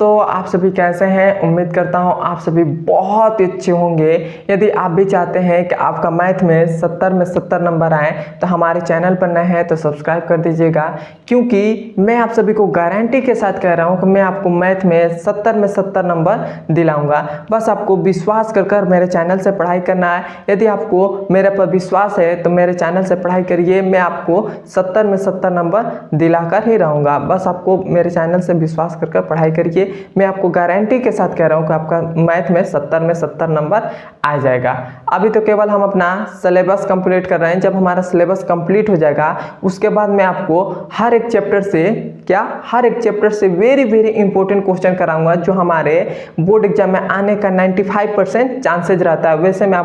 दोस्तों, आप सभी कैसे हैं? उम्मीद करता हूं आप सभी बहुत अच्छे होंगे। यदि आप भी चाहते हैं कि आपका मैथ में 70 में 70 नंबर आए तो हमारे चैनल पर नए हैं तो सब्सक्राइब कर दीजिएगा, क्योंकि मैं आप सभी को गारंटी के साथ कह रहा हूं कि मैं आपको मैथ में 70 में 70 नंबर दिलाऊंगा। बस आपको विश्वास कर मेरे चैनल से पढ़ाई करना है। यदि आपको मेरे पर विश्वास है तो मेरे चैनल से पढ़ाई करिए, मैं आपको 70 में 70 नंबर दिलाकर ही रहूँगा। बस आपको मेरे चैनल से विश्वास कर पढ़ाई करिए, मैं आपको गारंटी के साथ कह रहा हूँ कि आपका मैथ में 70 में 70 नंबर आ जाएगा। अभी तो केवल हम अपना सिलेबस कंप्लीट कर रहे हैं। जब हमारा सिलेबस कंप्लीट हो जाएगा उसके बाद मैं आपको हर एक चैप्टर से वेरी वेरी इंपॉर्टेंट क्वेश्चन कराऊंगा, जो हमारे बोर्ड एग्जाम में आने का 95% चांसेज रहता है। वैसे मैं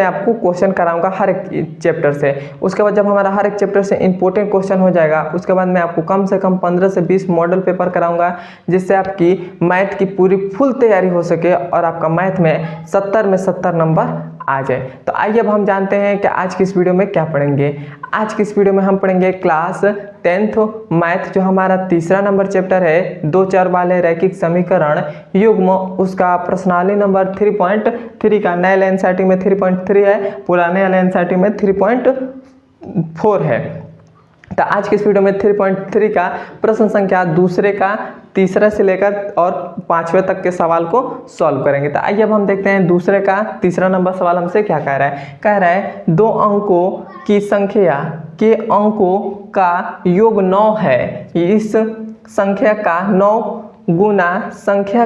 आपको क्वेश्चन कराऊंगा हर एक चैप्टर से। उसके बाद जब हमारा हर एक चैप्टर से इंपॉर्टेंट क्वेश्चन हो जाएगा उसके बाद मैं आपको कम से कम 15 से 20 मॉडल पेपर कराऊंगा, जिससे आपकी मैथ की पूरी फुल तैयारी हो सके और आपका मैथ में 70 में 70 नंबर आ जाए। तो आइए अब हम जानते हैं कि आज की इस वीडियो में क्या पढ़ेंगे। आज की इस वीडियो में हम पढ़ेंगे क्लास 10th मैथ, जो हमारा तीसरा नंबर चैप्टर है, दो चर वाले रैखिक समीकरण युग्म, उसका प्रश्नावली नंबर 3.3 का। नए एनसीईआरटी में 3.3 है, पुराने एनसीईआरटी में 3.4 है। तो आज के इस वीडियो में 3.3 का प्रश्न संख्या दूसरे का तीसरा से लेकर और 5वें तक के सवाल को सॉल्व करेंगे। तो आइए अब हम देखते हैं दूसरे का तीसरा नंबर सवाल हमसे क्या कह रहा है। कह रहा है दो अंकों की संख्या के अंकों का योग 9 है। इस संख्या का 9 गुना संख्या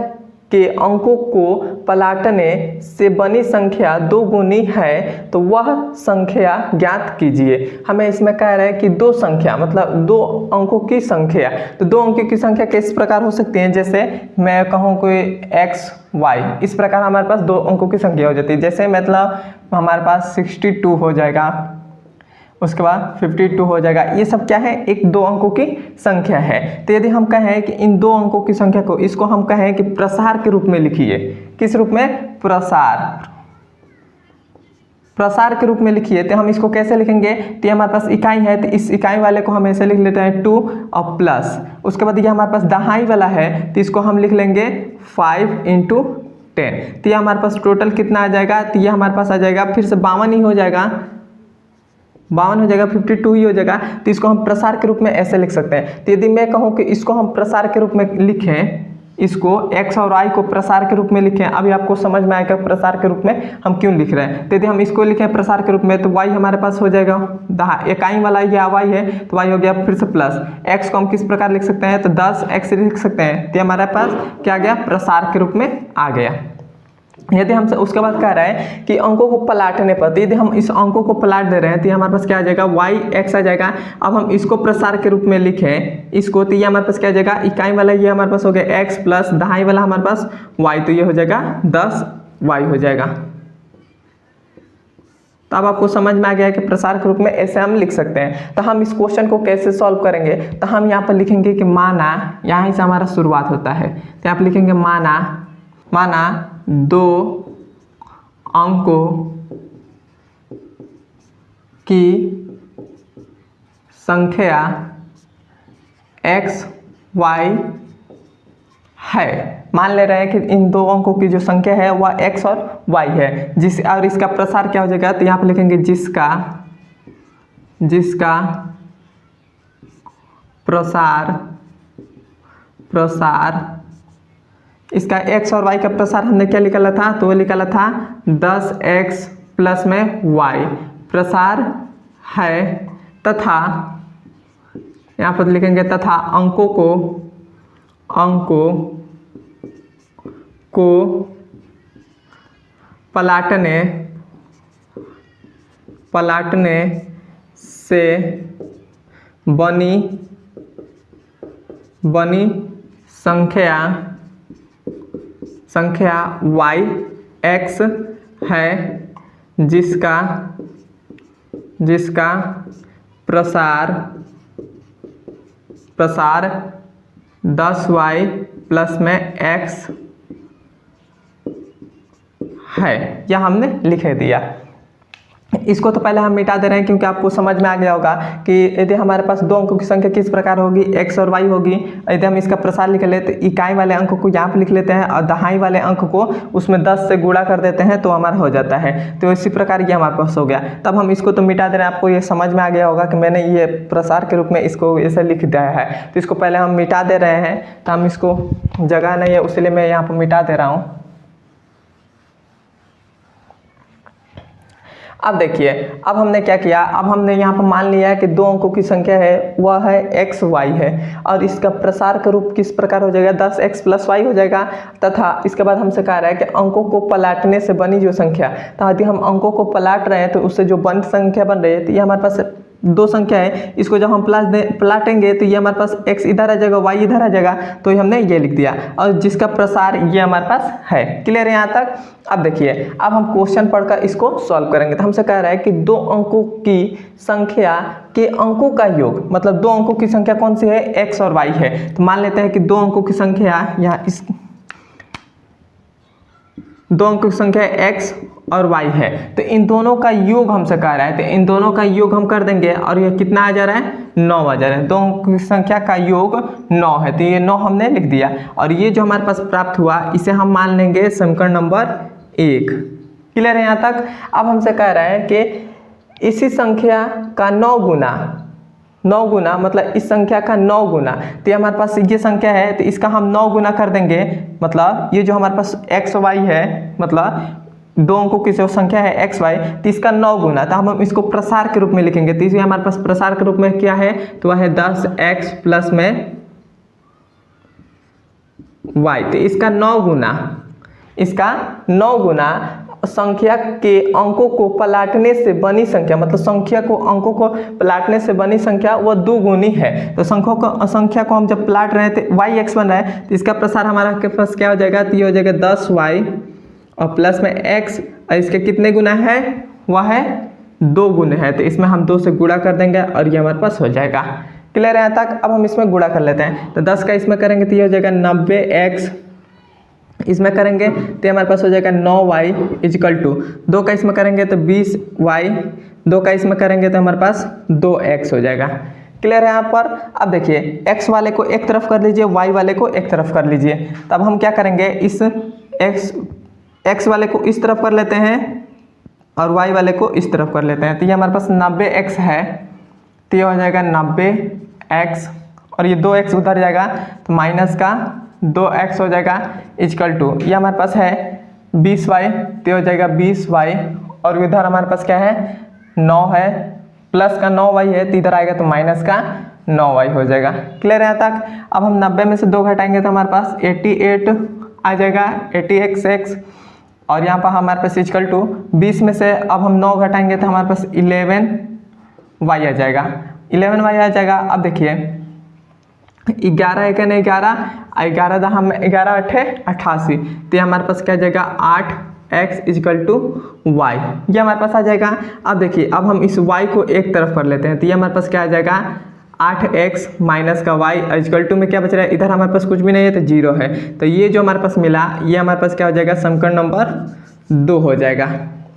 के अंकों को पलटने से बनी संख्या 2 गुनी है, तो वह संख्या ज्ञात कीजिए। हमें इसमें कह रहे हैं कि दो संख्या मतलब दो अंकों की संख्या। तो दो अंकों की संख्या किस प्रकार हो सकती है? जैसे मैं कहूँ कोई x y, इस प्रकार हमारे पास दो अंकों की संख्या हो जाती है। जैसे मतलब हमारे पास 62 हो जाएगा, उसके बाद 52 हो जाएगा। ये सब क्या है? एक दो अंकों की संख्या है। तो यदि हम कहें कि इन दो अंकों की संख्या को, इसको हम कहें कि प्रसार के रूप में लिखिए। किस रूप में? प्रसार के रूप में लिखिए। तो हम इसको कैसे लिखेंगे? तो हमारे पास इकाई है, तो इस इकाई वाले को हम ऐसे लिख लेते हैं 2 और प्लस। उसके बाद ये हमारे पास दहाई वाला है, तो इसको हम लिख लेंगे 5 × 10। तो ये हमारे पास टोटल कितना आ जाएगा? तो ये हमारे पास आ जाएगा फिर से 52 ही हो जाएगा, 52 हो जाएगा, 52 ही हो जाएगा। तो इसको हम प्रसार के रूप में ऐसे लिख सकते हैं। तो यदि मैं कहूँ कि इसको हम प्रसार के रूप में लिखें, इसको x और y को प्रसार के रूप में लिखें, अभी आपको समझ में आएगा प्रसार के रूप में हम क्यों लिख रहे हैं। तो यदि हम इसको लिखें प्रसार के रूप में तो y हमारे पास हो जाएगा इकाई वाला ये y है, तो y हो गया फिर से प्लस। x को हम किस प्रकार लिख सकते हैं? तो 10x लिख सकते हैं। तो हमारे पास क्या आ गया? प्रसार के रूप में आ गया। यदि हमसे उसके बाद कह रहा है कि अंकों को पलटने पर, यदि हम इस अंकों को पलट दे रहे हैं तो हमारे पास क्या आ जाएगा? y x आ जाएगा। अब हम इसको प्रसार के रूप में लिखें इसको, तो ये हमारे पास क्या आ जाएगा? इकाई वाला ये हमारे पास हो गया x प्लस दहाई वाला हमारे पास y, तो ये हो जाएगा 10y हो जाएगा। तो अब आपको समझ में आ गया है कि प्रसार के रूप में ऐसे हम लिख सकते हैं। तो हम इस क्वेश्चन को कैसे सॉल्व करेंगे? तो हम यहाँ पर लिखेंगे कि माना, यहाँ से हमारा शुरुआत होता है। तो यहाँ पर लिखेंगे माना दो अंकों की संख्या x y है। मान ले रहे हैं कि इन दो अंकों की जो संख्या है वह x और y है, और इसका प्रसार क्या हो जाएगा? तो यहाँ पे लिखेंगे जिसका प्रसार इसका x और y का प्रसार हमने क्या निकाला था? तो वो निकाला था 10x प्लस में y प्रसार है, तथा यहाँ पर लिखेंगे तथा अंकों को पलटने से बनी संख्या y x है, जिसका प्रसार 10y प्लस में x है। यह हमने लिख दिया। इसको तो पहले हम मिटा दे रहे हैं क्योंकि आपको समझ में आ गया होगा कि यदि हमारे पास दो अंकों की संख्या किस प्रकार होगी, x और y होगी। यदि हम इसका प्रसार लिख लेते तो इकाई वाले अंक को यहाँ पे लिख लेते हैं और दहाई वाले अंक को उसमें 10 से गुणा कर देते हैं तो हमारा हो जाता है। तो इसी प्रकार ये हमारे पास हो गया। तब हम इसको तो मिटा दे रहे हैं, आपको ये समझ में आ गया होगा कि मैंने ये प्रसार के रूप में इसको ऐसे लिख दिया है। तो इसको पहले हम मिटा दे रहे हैं, तो हम इसको जगह नहीं है इसलिए मैं यहाँ पर मिटा दे रहा हूँ। अब देखिए, अब हमने क्या किया, अब हमने यहाँ पर मान लिया है कि दो अंकों की संख्या है वह है x y है और इसका प्रसार का रूप किस प्रकार हो जाएगा, 10x + y हो जाएगा। तथा इसके बाद हमसे कह रहा है कि अंकों को पलटने से बनी जो संख्या, तो यदि हम अंकों को पलट रहे हैं तो उससे जो बनी संख्या बन रही है, तो ये हमारे पास दो संख्या है, इसको जब हम पलटेंगे तो ये हमारे पास x इधर आ जाएगा, y इधर आ जाएगा, तो हमने ये लिख दिया और जिसका प्रसार ये हमारे पास है। क्लियर है यहाँ तक। अब देखिए, अब हम क्वेश्चन पढ़कर इसको सॉल्व करेंगे। तो हमसे कह रहा है कि दो अंकों की संख्या के अंकों का योग, मतलब दो अंकों की संख्या कौन सी है, x और y है। तो मान लेते हैं कि दो अंकों की संख्या यहाँ इस दो अंकों की संख्या x और y है, तो इन दोनों का योग हमसे कह रहा है। तो इन दोनों का योग हम कर देंगे और ये कितना आ जा रहा है, 9 आ जा रहा है। दो अंकों की संख्या का योग 9 है, तो ये 9 हमने लिख दिया और ये जो हमारे पास प्राप्त हुआ इसे हम मान लेंगे समीकरण नंबर 1। क्लियर है यहाँ तक। अब हमसे कह रहा है कि इसी संख्या का 9 गुना मतलब इस संख्या का 9 गुना, तो ये हमारे पास ये संख्या है तो इसका हम 9 गुना कर देंगे। मतलब ये जो हमारे पास x y है, मतलब दो अंकों की जो संख्या है x y, तो इसका 9 गुना, तो हम इसको प्रसार के रूप में लिखेंगे। तो इसलिए हमारे पास प्रसार के रूप में क्या है, तो वह है 10x + में y। तो इसका 9 गुना संख्या के अंकों को पलटने से बनी संख्या, मतलब संख्या को अंकों को पलटने से बनी संख्या वह दुगुनी है। तो संख्या को हम जब पलट रहे हैं तो yx बन रहा है, तो इसका प्रसार हमारा के पास क्या हो जाएगा, तो ये हो जाएगा 10y और प्लस में x, और इसके कितने गुना है, वह है 2 गुना है। तो इसमें हम 2 से गुणा कर देंगे और ये हमारे पास हो जाएगा। क्लियर है यहाँ तक। अब हम इसमें गुणा कर लेते हैं, तो 10 का इसमें करेंगे तो ये हो जाएगा 90x, इसमें करेंगे तो हमारे पास हो जाएगा 9y = 2 का इसमें करेंगे तो 20y, 2 का इसमें करेंगे तो हमारे पास 2x हो जाएगा। क्लियर है यहाँ पर। अब देखिए, x वाले को एक तरफ कर लीजिए, y वाले को एक तरफ कर लीजिए। तब हम क्या करेंगे, इस x वाले को इस तरफ कर लेते हैं और y वाले को इस तरफ कर लेते हैं। तो ये हमारे पास 90x है, तो ये हो जाएगा 90x और ये 2x उधर जाएगा तो माइनस का 2x हो जाएगा = ये हमारे पास है 20y, तो हो जाएगा 20y और इधर हमारे पास क्या है, 9 है, प्लस का 9y है, तो इधर आएगा तो माइनस का 9y हो जाएगा। क्लियर है तक। अब हम 90 में से 2 घटाएंगे तो हमारे पास 88 आ जाएगा, 80x और यहाँ पर हमारे पास = 20 में से अब हम 9 घटाएंगे तो हमारे पास 11y आ जाएगा, 11y आ जाएगा। अब देखिए 11 है क्या नहीं, 11 दा हम 11 × 8 = 88, तो हमारे पास क्या जाएगा 8x = y, ये हमारे पास आ जाएगा। अब देखिए, अब हम इस y को एक तरफ कर लेते हैं, तो ये हमारे पास क्या आ जाएगा 8x - का y = में क्या बच रहा है, इधर हमारे पास कुछ भी नहीं है तो 0 है। तो ये जो हमारे पास मिला ये हमारे पास क्या हो जाएगा, समीकरण नंबर 2 हो जाएगा।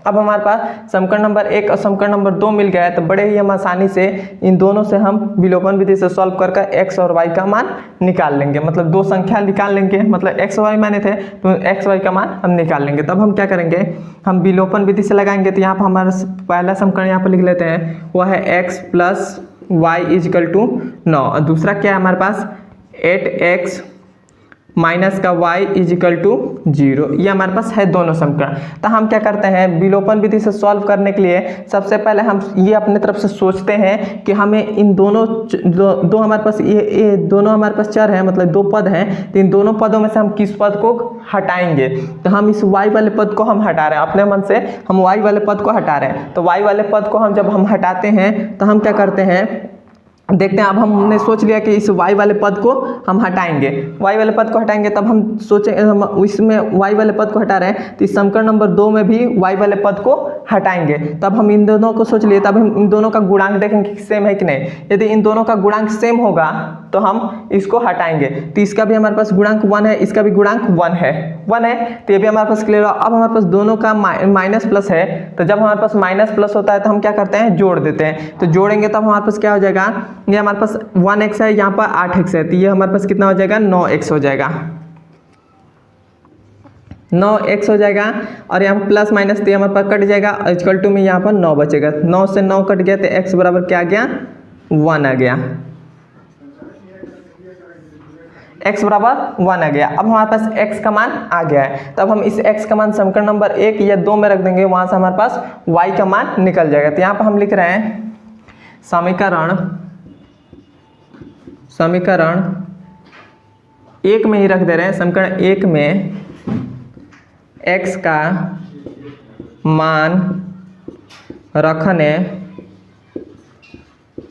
अब हमारे पास समीकरण नंबर 1 और समीकरण नंबर 2 मिल गया है, तो बड़े ही हम आसानी से इन दोनों से हम विलोपन विधि से सॉल्व करके x और y का मान निकाल लेंगे। मतलब दो संख्या निकाल लेंगे, मतलब x और y माने थे तो x y का मान हम निकाल लेंगे। तब हम क्या करेंगे, हम विलोपन विधि से लगाएंगे। तो यहाँ पर हमारा पहला समीकरण यहाँ पर लिख लेते हैं, वह है x + y = 9 और दूसरा क्या है हमारे पास 8x - का y = 0, ये हमारे पास है दोनों समीकरण। तो हम क्या करते हैं, विलोपन विधि से सॉल्व करने के लिए सबसे पहले हम ये अपने तरफ से सोचते हैं कि हमें इन दोनों दो हमारे पास ये दोनों हमारे पास चर हैं, मतलब 2 पद हैं, तो इन दोनों पदों में से हम किस पद को हटाएंगे। तो हम इस y वाले पद को हम हटा रहे हैं, अपने मन से हम y वाले पद को हटा रहे हैं। तो y वाले पद को हम जब हम हटाते हैं तो हम क्या करते हैं, देखते हैं। अब हमने सोच लिया कि इस y वाले पद को हम हटाएंगे, y वाले पद को हटाएंगे, तब हम सोचें हम इसमें y वाले पद को हटा रहे हैं तो इस समीकरण नंबर 2 में भी y वाले पद को हटाएंगे। तब हम इन दोनों को सोच लिए, तब हम इन दोनों का गुणांक देखेंगे कि सेम है कि नहीं। यदि इन दोनों का गुणांक सेम होगा तो हम इसको हटाएंगे। तो इसका भी हमारे पास गुणांक 1 है, इसका भी गुणांक 1 है, तो ये भी हमारे पास क्लियर हुआ। अब हमारे पास दोनों का माइनस प्लस है, तो जब हमारे पास माइनस प्लस होता है तो हम क्या करते हैं, जोड़ देते हैं। तो जोड़ेंगे तब हमारे पास क्या हो जाएगा, ये हमारे पास 1x है, यहाँ पर 8x है, तो ये हमारे पास कितना हो जाएगा, 9x हो जाएगा, 9x हो जाएगा। और यहाँ पर प्लस माइनस तो हमारे पास कट जाएगा, इक्वल टू में यहाँ पर 9 बचेगा, 9 से 9 कट गया तो x बराबर क्या आ गया, 1 आ गया, x बराबर 1 आ गया। अब हमारे पास x का मान आ गया है, तब हम इस x का मान समीकरण नंबर 1 या 2 में रख देंगे, वहाँ से हमारे पास y का मान निकल जाएगा। तो यहाँ पर हम लिख रहे हैं समीकरण 1 में ही रख दे रहे हैं, समीकरण 1 में x का मान रखने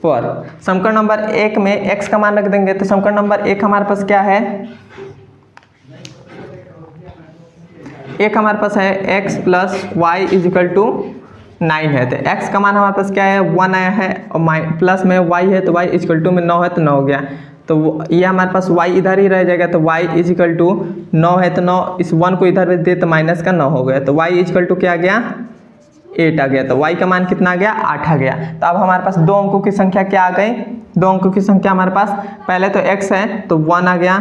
पर, समीकरण नंबर 1 में x का मान रख देंगे। तो समीकरण नंबर 1 हमारे पास क्या है, एक हमारे पास है x plus y is equal to 9 है, तो x का मान हमारे पास क्या है, 1 आया है, और प्लस में y है तो y इज इक्वल टू में 9 है तो 9 हो गया। तो ये हमारे पास y इधर ही रह जाएगा, तो y इज इक्वल टू 9 है तो 9, इस 1 को इधर दे तो माइनस का 9 हो गया, तो y इज इक्वल टू क्या आ गया, 8 आ गया। तो y का मान कितना आ गया, 8 आ गया। तो अब हमारे पास दो अंकों की संख्या क्या आ गई, दो अंकों की संख्या हमारे पास, पहले तो x है तो 1 आ गया,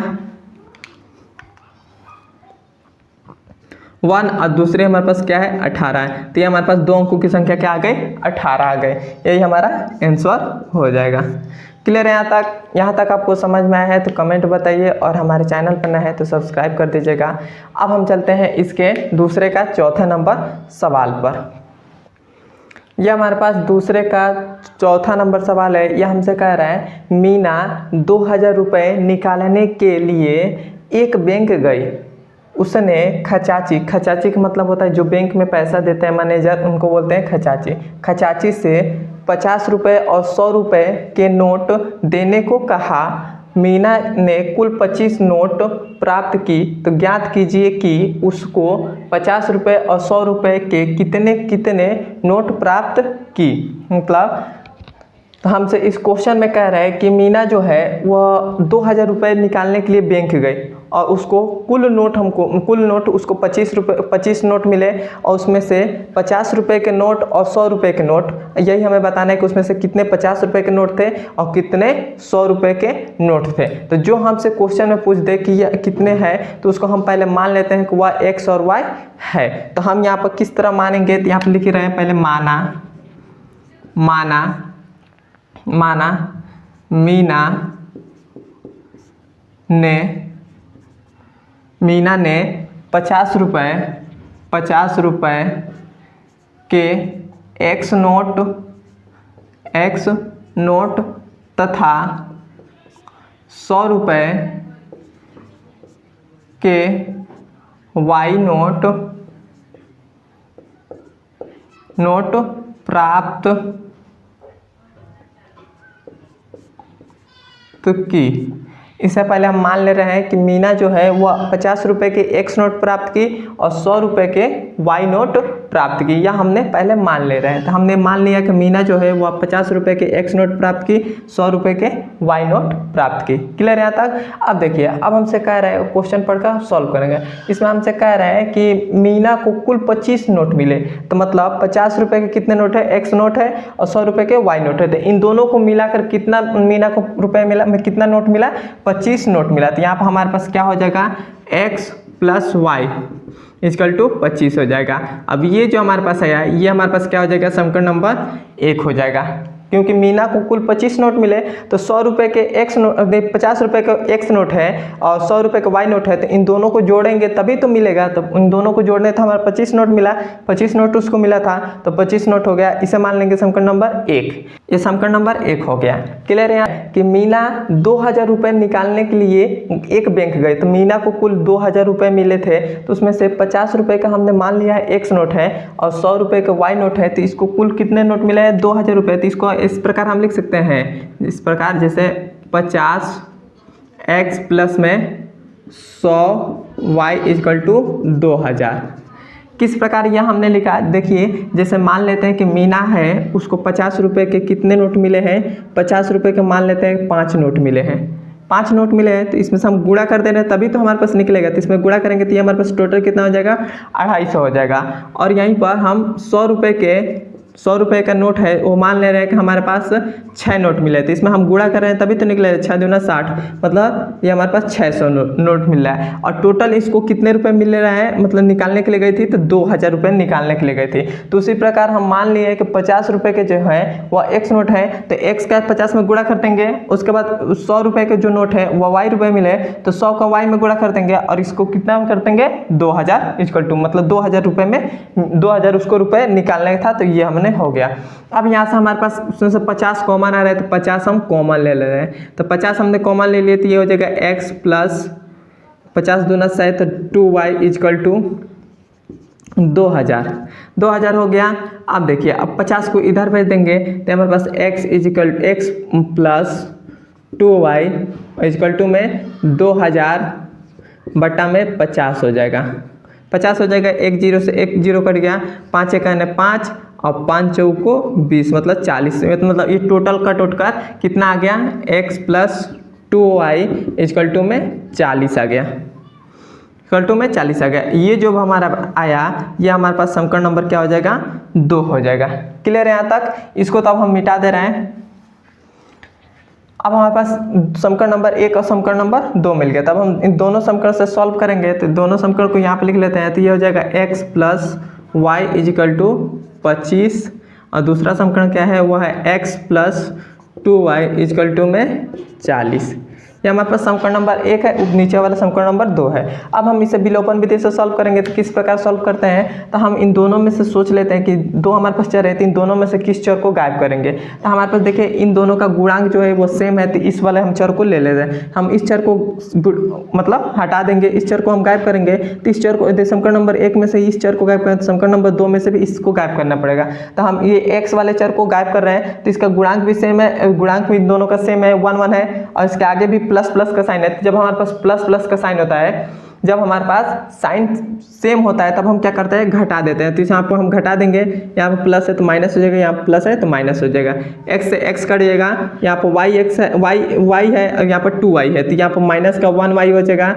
1, और दूसरे हमारे पास क्या है, 18 है। तो ये हमारे पास दो अंकों की संख्या क्या आ गई, 18 आ गई। यही हमारा आंसर हो जाएगा। क्लियर है यहाँ तक आपको समझ में आया है तो कमेंट बताइए, और हमारे चैनल पर नए हैं तो सब्सक्राइब कर दीजिएगा। अब हम चलते हैं इसके दूसरे का चौथे नंबर सवाल पर। यह हमारे पास दूसरे का चौथा नंबर सवाल है। यह हमसे कह रहा है, मीना 2000 रुपये निकालने के लिए एक बैंक गई, उसने खचाची का मतलब होता है जो बैंक में पैसा देते हैं मैनेजर, उनको बोलते हैं खचाची से 50 रुपये और 100 रुपये के नोट देने को कहा। मीना ने कुल 25 नोट प्राप्त की, तो ज्ञात कीजिए कि उसको 50 रुपये और 100 रुपये के कितने कितने नोट प्राप्त की। मतलब तो हमसे इस क्वेश्चन में कह रहा है कि मीना जो है वह 2000 रुपये निकालने के लिए बैंक गई, और उसको कुल नोट उसको 25 नोट मिले, और उसमें से 50 रुपये के नोट और 100 रुपये के नोट, यही हमें बताना है कि उसमें से कितने 50 रुपये के नोट थे और कितने 100 रुपये के नोट थे। तो जो हमसे क्वेश्चन में पूछ दे कि यह कितने हैं, तो उसको हम पहले मान लेते हैं कि वह x और y है। तो हम यहाँ पर किस तरह मानेंगे, तो यहाँ पर लिख रहे हैं पहले माना मीना ने 50 रुपये के x नोट तथा 100 रुपये के y नोट प्राप्त की। इससे पहले हम मान ले रहे हैं कि मीना जो है वह 50 रुपये के x नोट प्राप्त की और 100 रुपये के y नोट प्राप्त की, यह हमने पहले मान ले रहे हैं। तो हमने मान लिया कि मीना जो है वह 50 रुपये के x नोट प्राप्त की, 100 रुपये के y नोट प्राप्त की। क्लियर है यहाँ तक। अब देखिए, अब हमसे कह रहा है, क्वेश्चन पढ़कर सॉल्व करेंगे। इसमें हमसे कह रहा है कि मीना को कुल 25 नोट मिले, तो मतलब 50 रुपये के कितने नोट है, x नोट है, और 100 रुपये के y नोट है। तो इन दोनों को मिलाकर कितना मीना को रुपये मिला, कितना नोट मिला, 25 नोट मिला। तो यहाँ पर हमारे पास क्या हो जाएगा, x plus y equal to 25 हो जाएगा। अब ये जो हमारे पास आया, ये हमारे पास क्या हो जाएगा, समीकरण नंबर 1 हो जाएगा, क्योंकि मीना को कुल 25 नोट मिले, तो 100 रुपये के x नोट, 50 रुपये का x नोट है और 100 रुपये का y नोट है, तो इन दोनों को जोड़ेंगे तभी तो मिलेगा। तो इन दोनों को जोड़ने था, हमारा 25 नोट मिला, 25 नोट उसको मिला था, तो 25 नोट हो गया। इसे मान लेंगे समीकरण नंबर 1। ये समीकरण नंबर 1 हो गया। क्लियर है यहाँ कि मीना 2000 रुपये निकालने के लिए एक बैंक गए, तो मीना को कुल 2000 रुपये मिले थे, तो उसमें से 50 रुपये का हमने मान लिया है एक्स नोट है और 100 रुपये का वाई नोट है, तो इसको कुल कितने नोट मिले हैं 2000 रुपये। तो इसको इस प्रकार हम लिख सकते हैं, इस प्रकार जैसे 50 एक्स प्लस में 100 वाई इजकल टू 2000। किस प्रकार यह हमने लिखा, देखिए जैसे मान लेते हैं कि मीना है, उसको 50 रुपये के कितने नोट मिले हैं, 50 रुपये के मान लेते हैं 5 नोट मिले हैं, 5 नोट मिले हैं, तो इसमें से हम गुणा कर दे रहे हैं तभी तो हमारे पास निकलेगा। तो इसमें गुणा करेंगे तो ये हमारे पास टोटल कितना हो जाएगा 250 हो जाएगा। और यहीं पर हम 100 रुपये का नोट है, वो मान ले रहे हैं कि हमारे पास 6 नोट मिले, तो इसमें हम गुणा कर रहे हैं तभी तो निकले 6 दूना 60, मतलब ये हमारे पास 600 नोट मिल रहा है। और टोटल इसको कितने रुपए मिल रहा है, मतलब निकालने के लिए गई थी तो 2000 रुपये निकालने के लिए गई थी। तो उसी प्रकार हम मान लिए कि 50 रुपये के जो है वह एक्स नोट है, तो एक्स का 50 में गुणा कर देंगे, उसके बाद 100 रुपये के जो नोट है वह वाई रुपये मिले, तो 100 का वाई में गुणा कर देंगे और इसको कितना में कर देंगे 2000 इक्वल टू, मतलब 2000 रुपये में 2000 उसको रुपये निकालने का था, तो ये हमने हो गया। अब यहाँ से हमारे पास उसमें से 50 कॉमन आ रहा है, तो 50 हम कॉमन ले रहे हैं, तो 50 हमने कॉमन ले लिए, तो ये हो जाएगा x प्लस 50 दूना 100, तो 2y इजकल टू 2000 हो गया। अब देखिए अब 50 को इधर भेज देंगे तो हमारे पास x plus 2y equal to में 2000 बटा में 50 हो जाएगा, 50 हो जाएगा, एक जीरो से एक जीरो कट गया, 5 एक 5 और 5 चौको 20, मतलब 40, मतलब ये टोटल कट उठ कर कितना आ गया x plus 2y equal to में 40 आ गया, इक्वल टू में 40 आ गया। ये जो हमारा आया ये हमारे पास समीकरण नंबर क्या हो जाएगा 2 हो जाएगा। क्लियर है यहाँ तक, इसको तो अब हम मिटा दे रहे हैं। अब हमारे पास समीकरण नंबर 1 और समीकरण नंबर 2 मिल गया, तब हम इन दोनों समीकरण से सॉल्व करेंगे, तो दोनों समीकरण को यहाँ पे लिख लेते हैं, तो ये हो जाएगा x plus y equal to 25 और दूसरा समीकरण क्या है वो है x plus 2y is equal to में 40। ये हमारे पास समीकरण नंबर 1 है, नीचे वाला समीकरण नंबर 2 है। अब हम इसे विलोपन विधि से सॉल्व करेंगे, तो किस प्रकार सॉल्व करते हैं, तो हम इन दोनों में से सोच लेते हैं कि दो हमारे पास चर है, तो इन दोनों में से किस चर को गायब करेंगे। तो हमारे पास देखिए इन दोनों का गुणांक जो है वो सेम है, तो इस वाले हम चर को ले लेते हैं, हम इस चर को मतलब हटा देंगे, इस चर को हम गायब करेंगे, तो इस चर को समीकरण नंबर 1 में से इस चर को गायब करें, तो समीकरण नंबर 2 में से भी इसको गायब करना पड़ेगा। तो हम ये x वाले चर को गायब कर रहे हैं, तो इसका गुणांक भी सेम है, गुणांक भी इन दोनों का सेम है 1 1 है, और इसके आगे भी प्लस प्लस का साइन है। जब हमारे पास प्लस प्लस का साइन होता है, जब हमारे पास साइन सेम होता है, तब हम क्या करते हैं घटा देते हैं। तो यहाँ पर हम घटा देंगे, यहाँ पर प्लस है तो माइनस हो जाएगा, यहाँ पर प्लस है तो माइनस हो जाएगा, x से x कट जाएगा, यहाँ पर y है और यहाँ पर 2y है, तो यहाँ पर माइनस का 1y हो जाएगा,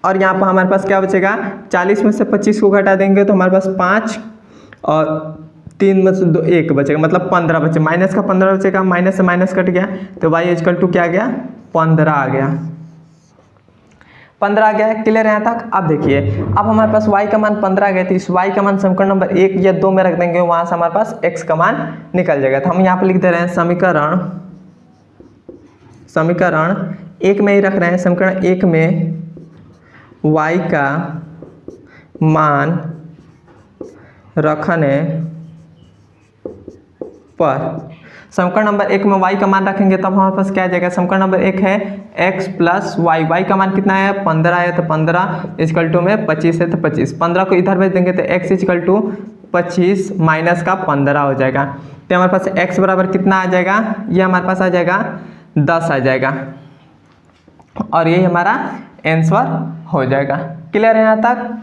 और यहाँ पर हमारे पास क्या बचेगा 40 में से 25 को घटा देंगे तो हमारे पास 5 और 3 में से 2 1 बचेगा, मतलब 15 बचे, माइनस का 15 बचेगा, माइनस से माइनस कट गया, तो y इक्वल टू क्या आ गया 15 आ गया, 15 आ गया है। क्लियर है यहाँ तक। अब देखिए अब हमारे पास y का मान 15 आ गया, तो इस y का मान समीकरण नंबर 1 या 2 में रख देंगे, वहां से हमारे पास x का मान निकल जाएगा। तो हम यहाँ पे लिख दे रहे हैं समीकरण 1 में ही रख रहे हैं, समीकरण 1 में y का मान रखने पर, समीकरण नंबर 1 में y का मान रखेंगे तब हमारे पास क्या आ जाएगा, समीकरण नंबर 1 है x प्लस वाई, वाई का मान कितना है 15 है, तो 15 इजकल टू में 25 है तो 25, 15 को इधर भेज देंगे तो x इजकल टू 25 माइनस का 15 हो जाएगा, तो हमारे पास x बराबर कितना आ जाएगा, ये हमारे पास आ जाएगा 10 आ जाएगा, और यही हमारा आंसर हो जाएगा। क्लियर है यहाँ तक।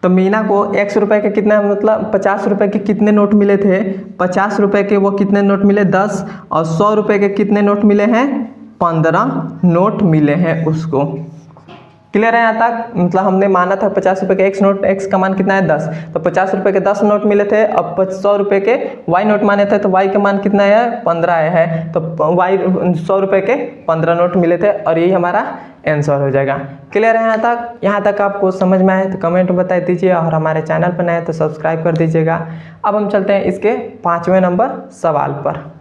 तो मीना को 100 रुपये के कितने, मतलब 50 रुपये के कितने नोट मिले थे, 50 रुपये के वो कितने नोट मिले 10, और 100 रुपये के कितने नोट मिले हैं 15 नोट मिले हैं उसको। क्लियर है यहाँ तक। मतलब हमने माना था 50 रुपये के x नोट, x का मान कितना है 10, तो 50 रुपये के 10 नोट मिले थे, अब 100 रुपये के y नोट माने थे, तो y का मान कितना है 15 आया है, तो y 100 रुपये के 15 नोट मिले थे, और यही हमारा आंसर हो जाएगा। क्लियर है यहाँ तक आपको समझ में आए तो कमेंट में बता दीजिए, और हमारे चैनल पर नए तो सब्सक्राइब कर दीजिएगा। अब हम चलते हैं इसके 5वें नंबर सवाल पर।